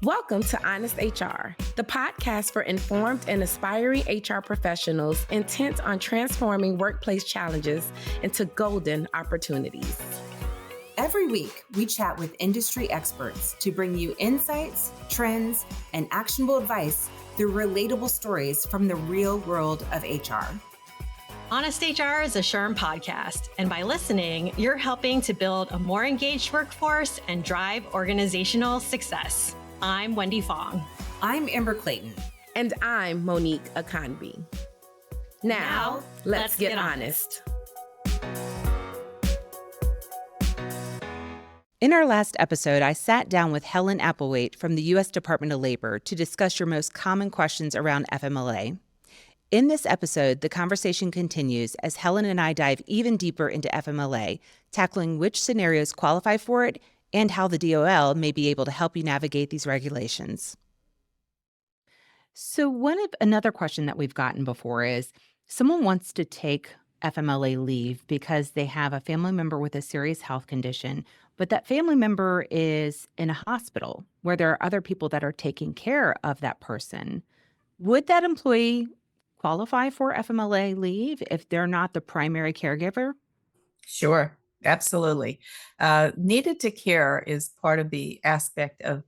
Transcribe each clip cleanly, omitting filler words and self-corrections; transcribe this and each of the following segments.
Welcome to Honest HR, the podcast for informed and aspiring HR professionals intent on transforming workplace challenges into golden opportunities. Every week, we chat with industry experts to bring you insights, trends, and actionable advice through relatable stories from the real world of HR. Honest HR is a SHRM podcast, and by listening, you're helping to build a more engaged workforce and drive organizational success. I'm Wendy Fong. I'm Amber Clayton. And I'm Monique Akanbi. Now, let's get honest. In our last episode, I sat down with Helen Applewhite from the U.S. Department of Labor to discuss your most common questions around FMLA. In this episode, the conversation continues as Helen and I dive even deeper into FMLA, tackling which scenarios qualify for it and how the DOL may be able to help you navigate these regulations. So another question that we've gotten before is, someone wants to take FMLA leave because they have a family member with a serious health condition, but that family member is in a hospital where there are other people that are taking care of that person. Would that employee qualify for FMLA leave if they're not the primary caregiver? Sure, absolutely. Needed to care is part of the aspect of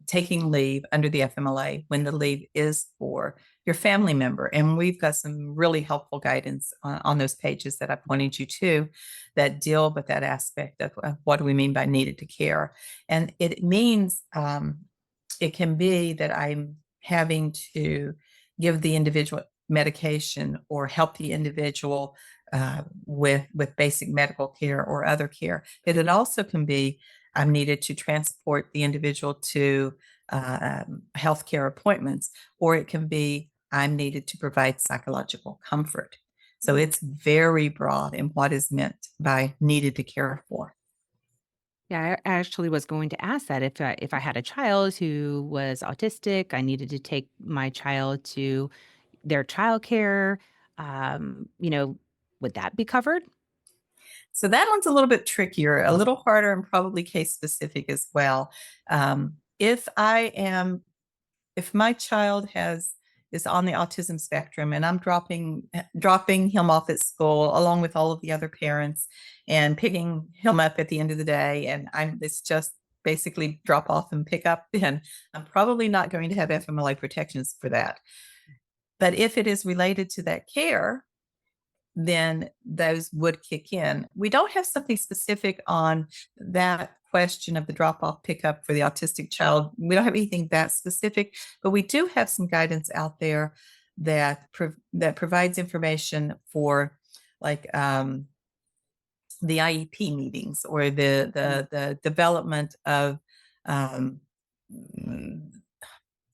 taking leave under the FMLA when the leave is for your family member. And we've got some really helpful guidance on those pages that I pointed you to that deal with that aspect of what do we mean by needed to care. And it means it can be that I'm having to give the individual medication or help the individual with basic medical care or other care. It also can be I'm needed to transport the individual to healthcare appointments, or it can be I'm needed to provide psychological comfort. So it's very broad in what is meant by needed to care for. Yeah, I actually was going to ask that if I had a child who was autistic, I needed to take my child to their childcare, would that be covered? So that one's a little bit trickier, a little harder, and probably case specific as well. If my child is on the autism spectrum and I'm dropping him off at school along with all of the other parents and picking him up at the end of the day, and it's just basically drop off and pick up, then I'm probably not going to have FMLA protections for that. But if it is related to that care, then those would kick in. We don't have something specific on that question of the drop-off pickup for the autistic child. We don't have anything that specific, but we do have some guidance out there that provides information for like the IEP meetings or the development of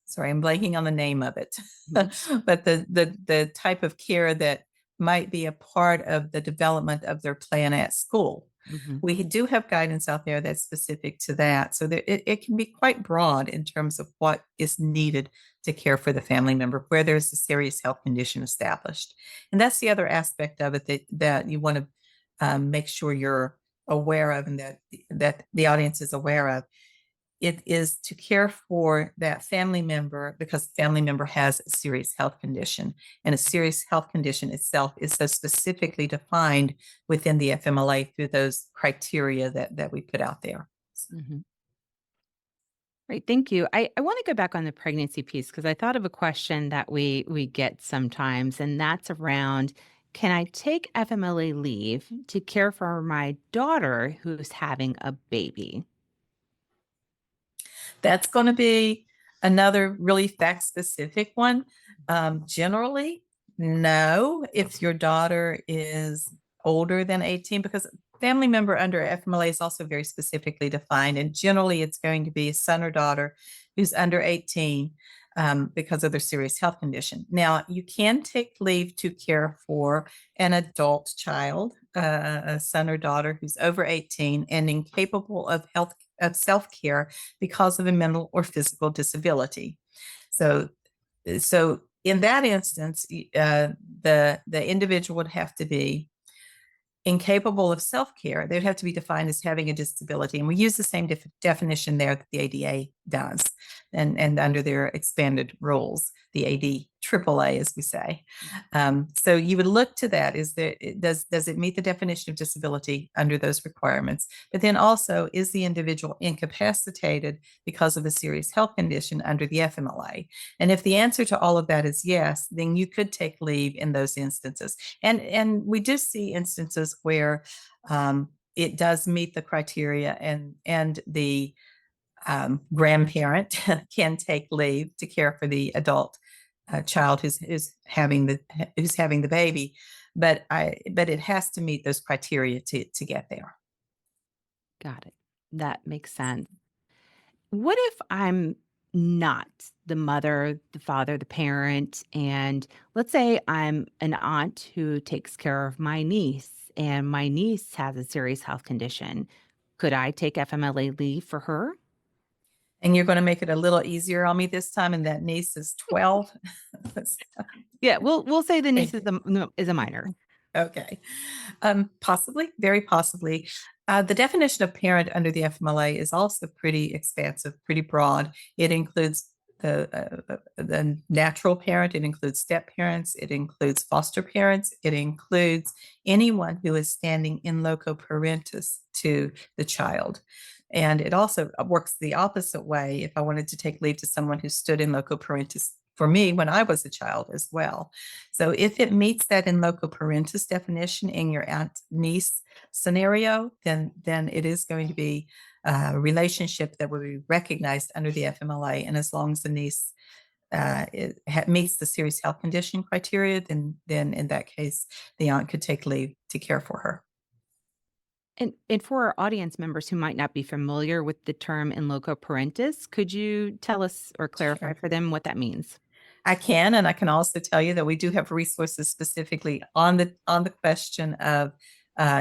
sorry, I'm blanking on the name of it, but the type of care that might be a part of the development of their plan at school. Mm-hmm. We do have guidance out there that's specific to that. So it can be quite broad in terms of what is needed to care for the family member where there's a serious health condition established. And that's the other aspect of it that you want to make sure you're aware of and that the audience is aware of. It is to care for that family member because the family member has a serious health condition, and a serious health condition itself is so specifically defined within the FMLA through those criteria that we put out there. Mm-hmm. Right. Thank you. I want to go back on the pregnancy piece because I thought of a question that we get sometimes, and that's around, can I take FMLA leave to care for my daughter who's having a baby? That's going to be another really fact-specific one. Generally, no, if your daughter is older than 18, because family member under FMLA is also very specifically defined. And generally, it's going to be a son or daughter who's under 18 because of their serious health condition. Now, you can take leave to care for an adult child, a son or daughter who's over 18 and incapable of self-care because of a mental or physical disability. So in that instance, the individual would have to be incapable of self-care. They'd have to be defined as having a disability. And we use the same definition there that the ADA does, and under their expanded rules, the ADAAA, as we say. So you would look to that. Does it meet the definition of disability under those requirements? But then also, is the individual incapacitated because of a serious health condition under the FMLA? And if the answer to all of that is yes, then you could take leave in those instances. And we do see instances where it does meet the criteria, and the grandparent can take leave to care for the adult child who's having the baby, but it has to meet those criteria to get there. Got it. That makes sense. What if I'm not the mother, the father, the parent, and let's say I'm an aunt who takes care of my niece, and my niece has a serious health condition? Could I take FMLA leave for her? And you're going to make it a little easier on me this time, and that niece is 12. Yeah, we'll say the niece is a minor. Okay. Possibly, very possibly. The definition of parent under the FMLA is also pretty expansive, pretty broad. It includes the natural parent, it includes step parents, it includes foster parents, it includes anyone who is standing in loco parentis to the child. And it also works the opposite way if I wanted to take leave to someone who stood in loco parentis for me when I was a child as well. So if it meets that in loco parentis definition in your aunt niece scenario, then it is going to be a relationship that will be recognized under the FMLA. And as long as the niece meets the serious health condition criteria, then in that case, the aunt could take leave to care for her. And for our audience members who might not be familiar with the term in loco parentis, could you tell us or clarify Sure. for them what that means? I can, and I can also tell you that we do have resources specifically on the question of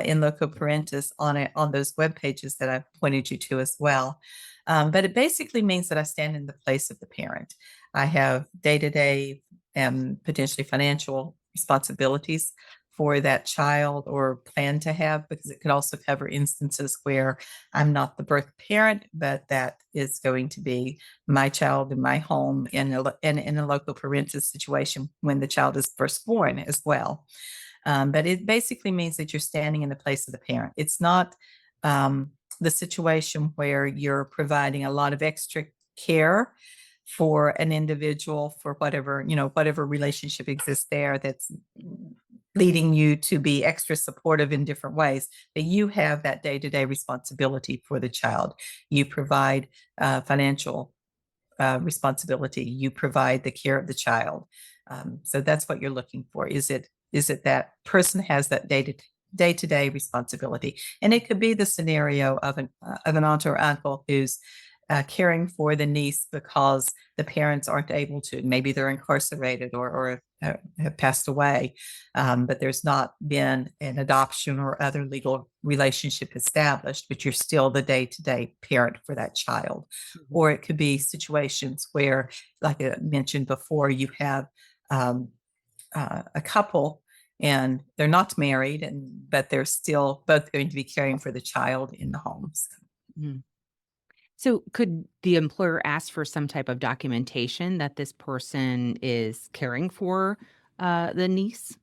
in loco parentis on those web pages that I've pointed you to as well. But it basically means that I stand in the place of the parent. I have day-to-day and potentially financial responsibilities for that child, or plan to have, because it could also cover instances where I'm not the birth parent, but that is going to be my child in my home in a loco parentis situation when the child is first born as well. But it basically means that you're standing in the place of the parent. It's not the situation where you're providing a lot of extra care for an individual for whatever relationship exists there that's leading you to be extra supportive in different ways, but you have that day-to-day responsibility for the child. You provide financial responsibility. You provide the care of the child. So that's what you're looking for. Is it that person has that day-to-day responsibility? And it could be the scenario of an aunt or uncle who's caring for the niece because the parents aren't able to. Maybe they're incarcerated or have passed away, but there's not been an adoption or other legal relationship established, but you're still the day-to-day parent for that child. Mm-hmm. Or it could be situations where, like I mentioned before, you have a couple and they're not married, but they're still both going to be caring for the child in the homes. Mm-hmm. So could the employer ask for some type of documentation that this person is caring for the niece?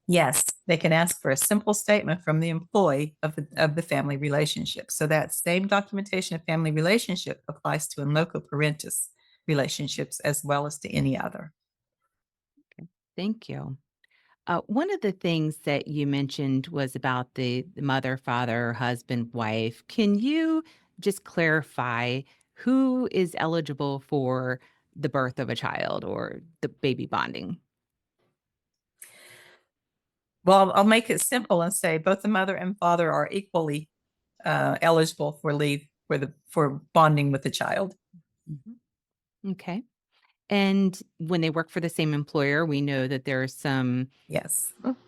Yes, they can ask for a simple statement from the employee of the family relationship. So that same documentation of family relationship applies to in loco parentis relationships as well as to any other. Okay. Thank you. One of the things that you mentioned was about the mother, father, husband, wife. Can you just clarify who is eligible for the birth of a child or the baby bonding? Well, I'll make it simple and say both the mother and father are equally eligible for leave for bonding with the child. Mm-hmm. Okay. And when they work for the same employer, we know that there are some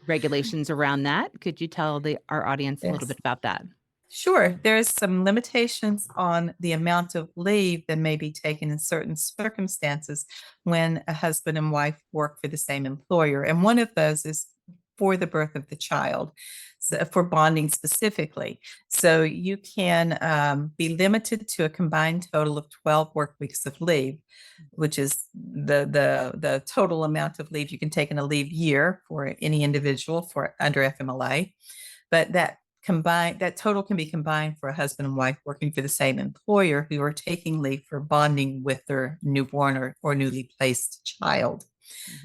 regulations around that. Could you tell our audience a little bit about that? Sure. There's some limitations on the amount of leave that may be taken in certain circumstances when a husband and wife work for the same employer. And one of those is for the birth of the child. for bonding specifically. So you can be limited to a combined total of 12 work weeks of leave, which is the total amount of leave you can take in a leave year for any individual for under FMLA. But that total can be combined for a husband and wife working for the same employer who are taking leave for bonding with their newborn or newly placed child.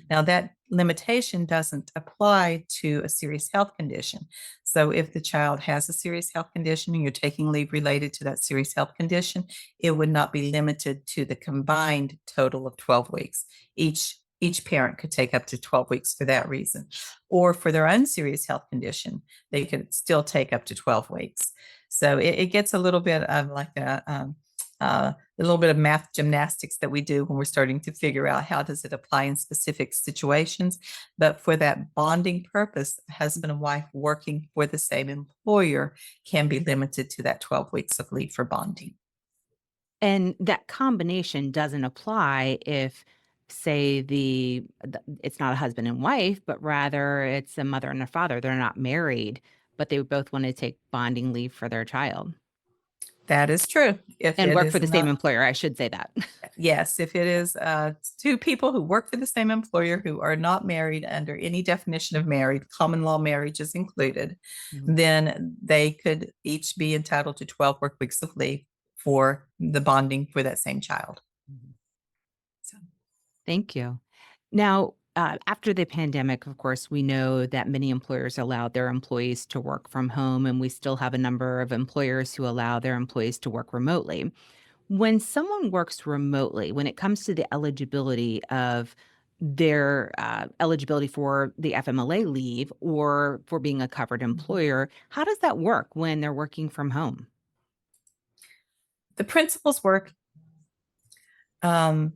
Now, that limitation doesn't apply to a serious health condition. So if the child has a serious health condition and you're taking leave related to that serious health condition, it would not be limited to the combined total of 12 weeks. Each parent could take up to 12 weeks for that reason. Or for their own serious health condition, they could still take up to 12 weeks. So it gets a little bit of like a little bit of math gymnastics that we do when we're starting to figure out how does it apply in specific situations. But for that bonding purpose, husband and wife working for the same employer can be limited to that 12 weeks of leave for bonding. And that combination doesn't apply if, say, it's not a husband and wife, but rather it's a mother and a father. They're not married, but they both want to take bonding leave for their child. That is true. And work for the same employer, I should say that. Yes, if it is two people who work for the same employer who are not married under any definition of married, common law marriage is included, then they could each be entitled to 12 work weeks of leave for the bonding for that same child. So. Thank you. Now, after the pandemic, of course, we know that many employers allowed their employees to work from home, and we still have a number of employers who allow their employees to work remotely. When someone works remotely, when it comes to the eligibility of their eligibility for the FMLA leave or for being a covered employer, how does that work when they're working from home? The principles work in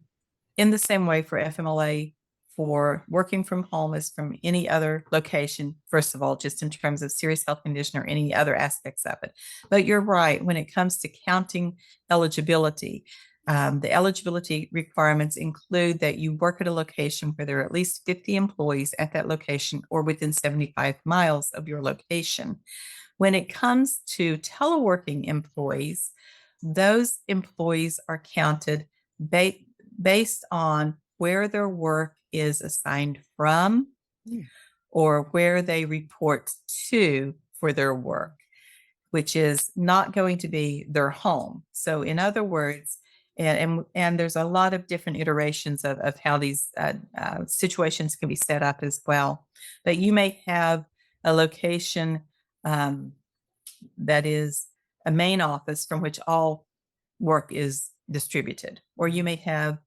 the same way for FMLA for working from home as from any other location, first of all, just in terms of serious health condition or any other aspects of it. But you're right, when it comes to counting eligibility, the eligibility requirements include that you work at a location where there are at least 50 employees at that location or within 75 miles of your location. When it comes to teleworking employees, those employees are counted based on where their work is assigned from or where they report to for their work, which is not going to be their home. So in other words, and there's a lot of different iterations of how these situations can be set up as well. But you may have a location that is a main office from which all work is distributed, or you may have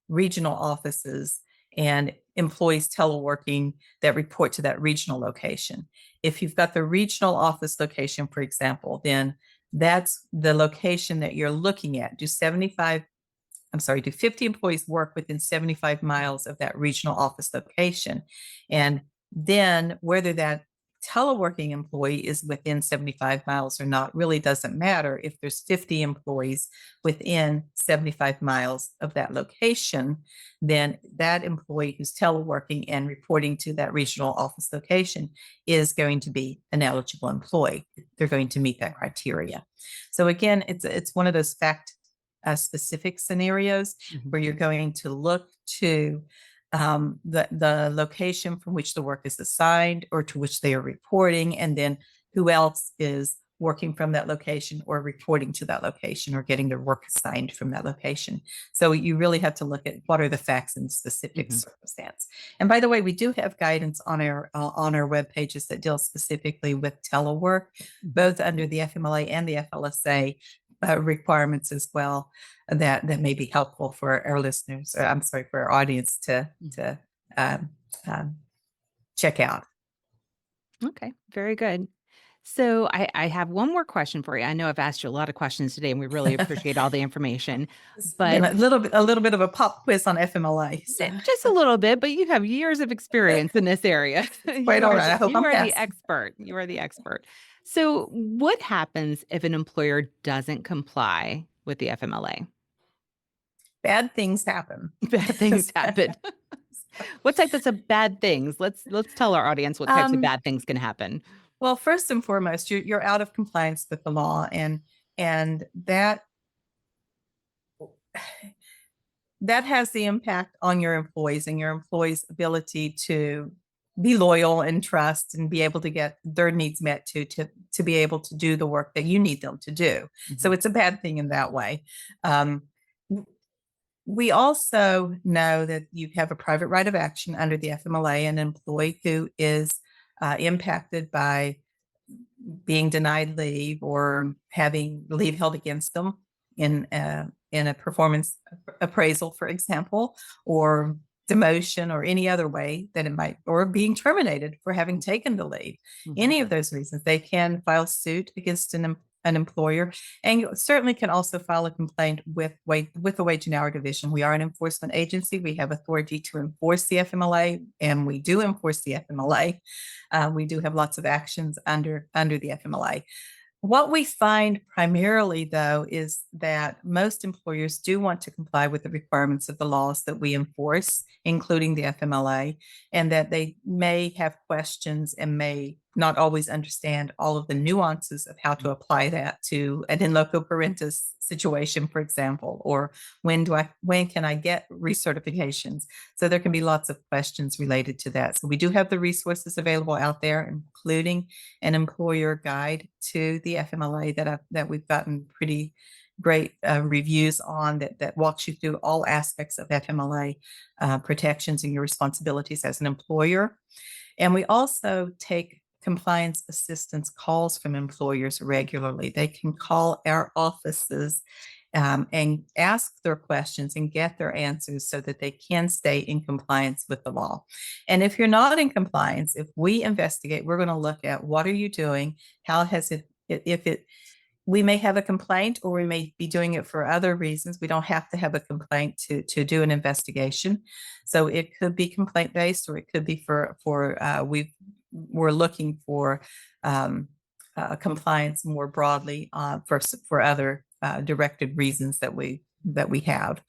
regional offices and employees teleworking that report to that regional location. If you've got the regional office location, for example, then that's the location that you're looking at. Do 50 employees work within 75 miles of that regional office location? And then whether that teleworking employee is within 75 miles or not really doesn't matter. If there's 50 employees within 75 miles of that location, then that employee who's teleworking and reporting to that regional office location is going to be an eligible employee. They're going to meet that criteria. So again, it's one of those fact specific scenarios where you're going to look to the location from which the work is assigned or to which they are reporting, and then who else is working from that location or reporting to that location or getting their work assigned from that location. So you really have to look at what are the facts in the specific circumstance. And by the way, we do have guidance on our web pages that deal specifically with telework, both under the FMLA and the FLSA requirements as well, that may be helpful for our listeners, for our audience to check out. Okay, very good. So I have one more question for you. I know I've asked you a lot of questions today, and we really appreciate all the information. But a little bit of a pop quiz on FMLA. So. Just a little bit, but you have years of experience in this area. Quite all right. I hope I'm the expert. You are the expert. So what happens if an employer doesn't comply with the FMLA? Bad things happen. Bad things happen. What types of bad things? Let's tell our audience what types of bad things can happen. Well, first and foremost, you're out of compliance with the law, and that has the impact on your employees and your employees' ability to be loyal and trust and be able to get their needs met to be able to do the work that you need them to do. So it's a bad thing in that way. We also know that you have a private right of action under the FMLA. An employee who is impacted by being denied leave or having leave held against them in a performance appraisal, for example, or demotion or any other way that it might, or being terminated for having taken the leave. Any of those reasons, they can file suit against an employer, and you certainly can also file a complaint with the Wage and Hour Division. We are an enforcement agency. We have authority to enforce the FMLA, and we do enforce the FMLA. We do have lots of actions under the FMLA. What we find primarily, though, is that most employers do want to comply with the requirements of the laws that we enforce, including the FMLA, and that they may have questions and may not always understand all of the nuances of how to apply that to an in loco parentis situation, for example, or when can I get recertifications? So there can be lots of questions related to that. So we do have the resources available out there, including an employer guide to the FMLA that we've gotten pretty great reviews on that walks you through all aspects of FMLA protections and your responsibilities as an employer. And we also take compliance assistance calls from employers regularly. They can call our offices and ask their questions and get their answers so that they can stay in compliance with the law. And if you're not in compliance, if we investigate, we're going to look at what are you doing? How has we may have a complaint, or we may be doing it for other reasons. We don't have to have a complaint to do an investigation. So it could be complaint based, or it could be we're looking for compliance more broadly for other directed reasons that we have.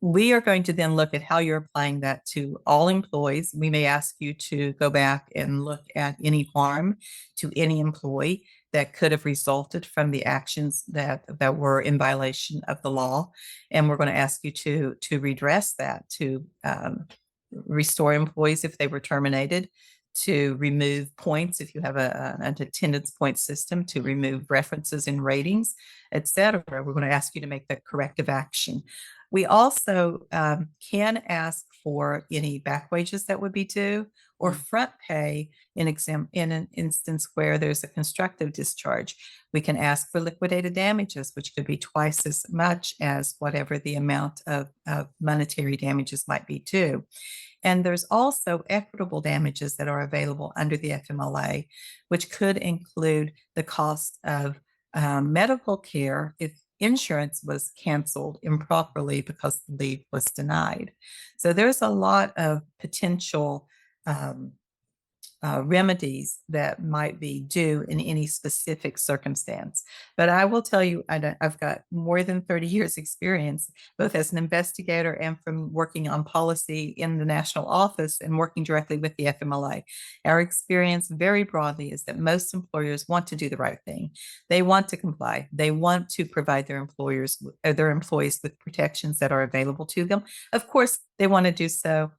We are going to then look at how you're applying that to all employees. We may ask you to go back and look at any harm to any employee that could have resulted from the actions that were in violation of the law. And we're going to ask you to redress that, to restore employees if they were terminated, to remove points if you have an attendance point system, to remove references in ratings, etc. We're going to ask you to make that corrective action. We also can ask for any back wages that would be due, or front pay in an instance where there's a constructive discharge. We can ask for liquidated damages, which could be twice as much as whatever the amount of monetary damages might be due. And there's also equitable damages that are available under the FMLA, which could include the cost of medical care if insurance was canceled improperly because the leave was denied. So there's a lot of potential remedies that might be due in any specific circumstance. But I will tell you, I've got more than 30 years experience, both as an investigator and from working on policy in the national office and working directly with the FMLA. Our experience very broadly is that most employers want to do the right thing. They want to comply. They want to provide their employees with protections that are available to them. Of course, they want to do so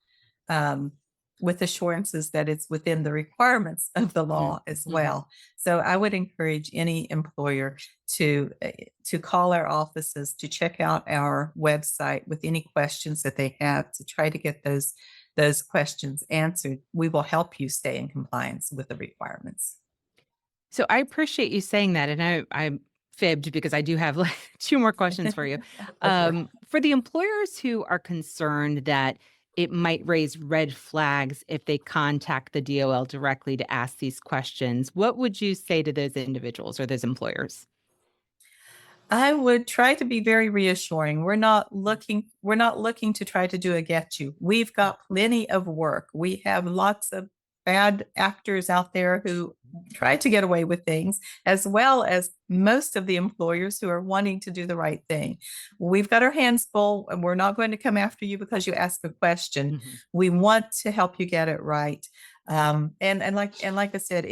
with assurances that it's within the requirements of the law as well. So I would encourage any employer to call our offices, to check out our website with any questions that they have, to try to get those questions answered. We will help you stay in compliance with the requirements. So I appreciate you saying that, and I fibbed because I do have like 2 more questions for you. For the employers who are concerned that it might raise red flags if they contact the DOL directly to ask these questions, what would you say to those individuals or those employers? I would try to be very reassuring. We're not looking to try to do a get you. We've got plenty of work. We have lots of bad actors out there who try to get away with things, as well as most of the employers who are wanting to do the right thing. We've got our hands full, and we're not going to come after you because you asked a question. We want to help you get it right. And like I said,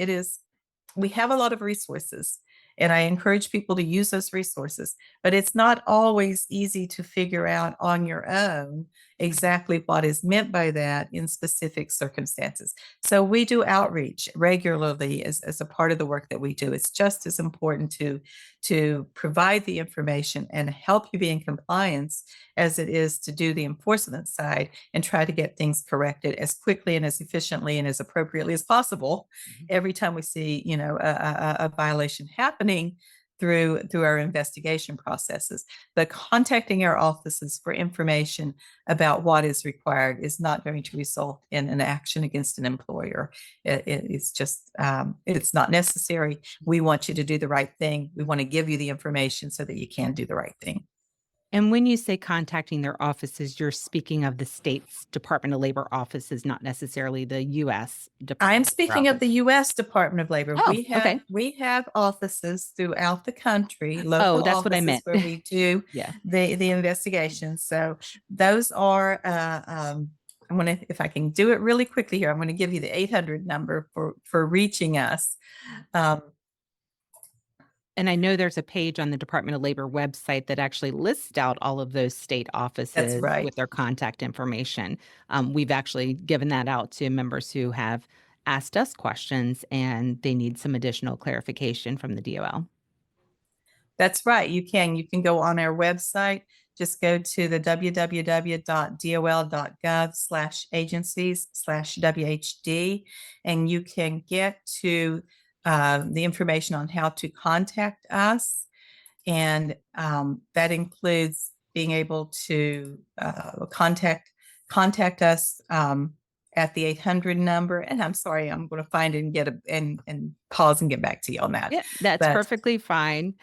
we have a lot of resources, and I encourage people to use those resources, but it's not always easy to figure out on your own exactly what is meant by that in specific circumstances. So we do outreach regularly as a part of the work that we do. It's just as important to provide the information and help you be in compliance as it is to do the enforcement side and try to get things corrected as quickly and as efficiently and as appropriately as possible every time we see, a violation happening through our investigation processes. But contacting our offices for information about what is required is not going to result in an action against an employer. It's just, it's not necessary. We want you to do the right thing. We want to give you the information so that you can do the right thing. And when you say contacting their offices, you're speaking of the state's Department of Labor offices, not necessarily the U.S. Department. I'm speaking of the U.S. Department of Labor. Oh, we have offices throughout the country, local that's what I meant. where we do the investigations. So those are, I'm going to, if I can do it really quickly here, I'm going to give you the 800 number for reaching us. And I know there's a page on the Department of Labor website that actually lists out all of those state offices with their contact information. We've actually given that out to members who have asked us questions and they need some additional clarification from the DOL. That's right. You can go on our website. Just go to the www.dol.gov/agencies/WHD, and you can get to the information on how to contact us. And that includes being able to contact us at the 800 number. And I'm sorry, I'm going to find it and and pause and get back to you on that. Yeah, that's perfectly fine.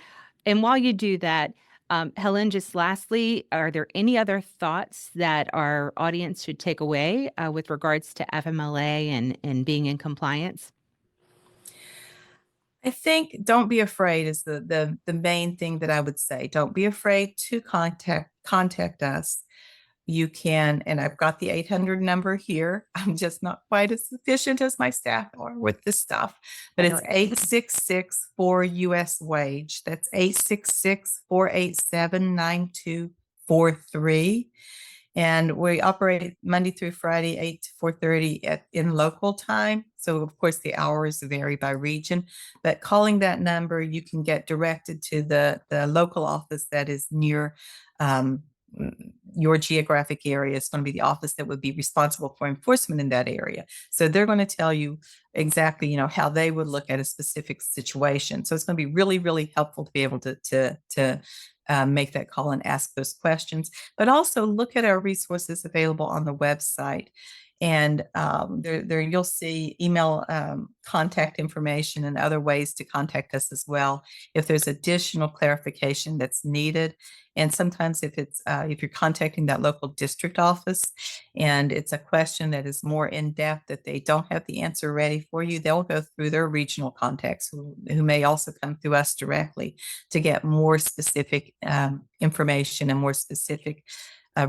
And while you do that, Helen, just lastly, are there any other thoughts that our audience should take away with regards to FMLA and being in compliance? I think don't be afraid is the main thing that I would say. Don't be afraid to contact us. You can, and I've got the 800 number here. I'm just not quite as efficient as my staff are with this stuff, but it's 866-4-US-WAGE. That's 866-487-9243. And we operate Monday through Friday, 8 to 4:30 in local time. So, of course, the hours vary by region. But calling that number, you can get directed to the local office that is near your geographic area. It's going to be the office that would be responsible for enforcement in that area. So they're going to tell you exactly, how they would look at a specific situation. So it's going to be really, really helpful to be able to make that call and ask those questions, but also look at our resources available on the website. And there you'll see email contact information and other ways to contact us as well if there's additional clarification that's needed. And sometimes if you're contacting that local district office and it's a question that is more in depth that they don't have the answer ready for you, they'll go through their regional contacts who may also come through us directly to get more specific information and more specific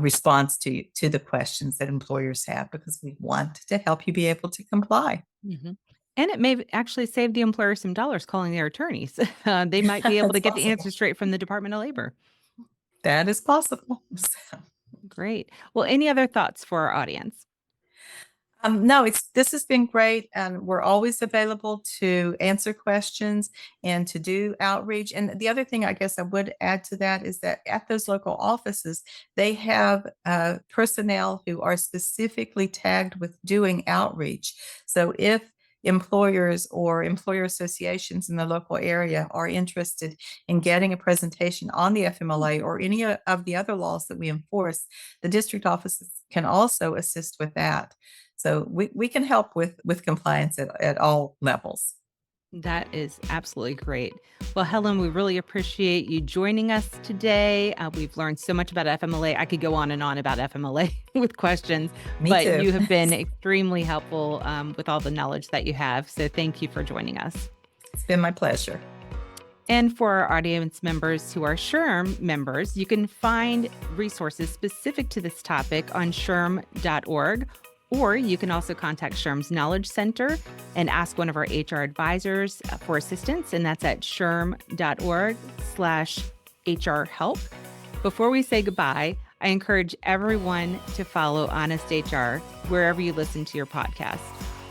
response to the questions that employers have, because we want to help you be able to comply. Mm-hmm. And it may actually save the employer some dollars calling their attorneys. They might be able to get the answer straight from the Department of Labor. That is possible. Great. Well, any other thoughts for our audience? No, this has been great, and we're always available to answer questions and to do outreach. And the other thing I guess I would add to that is that at those local offices, they have personnel who are specifically tagged with doing outreach. So if employers or employer associations in the local area are interested in getting a presentation on the FMLA or any of the other laws that we enforce, the district offices can also assist with that. So we can help with compliance at all levels. That is absolutely great. Well, Helen, we really appreciate you joining us today. We've learned so much about FMLA. I could go on and on about FMLA with questions, but you have been extremely helpful with all the knowledge that you have. So thank you for joining us. It's been my pleasure. And for our audience members who are SHRM members, you can find resources specific to this topic on shrm.org Or you can also contact SHRM's Knowledge Center and ask one of our HR advisors for assistance, and that's at shrm.org/HR help. Before we say goodbye, I encourage everyone to follow Honest HR wherever you listen to your podcast.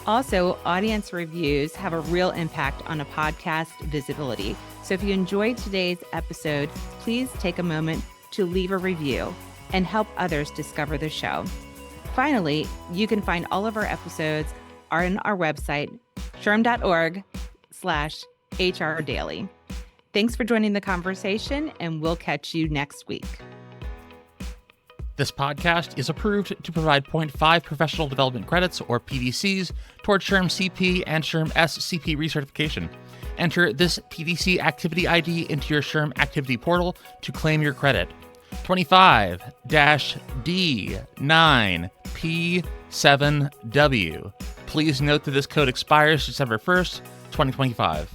Also, audience reviews have a real impact on a podcast visibility. So if you enjoyed today's episode, please take a moment to leave a review and help others discover the show. Finally, you can find all of our episodes on our website, shrm.org/HR Daily. Thanks for joining the conversation, and we'll catch you next week. This podcast is approved to provide 0.5 professional development credits, or PDCs, towards SHRM CP and SHRM SCP recertification. Enter this PDC activity ID into your SHRM activity portal to claim your credit. 25-D9P7W. Please note that this code expires December 1st, 2025.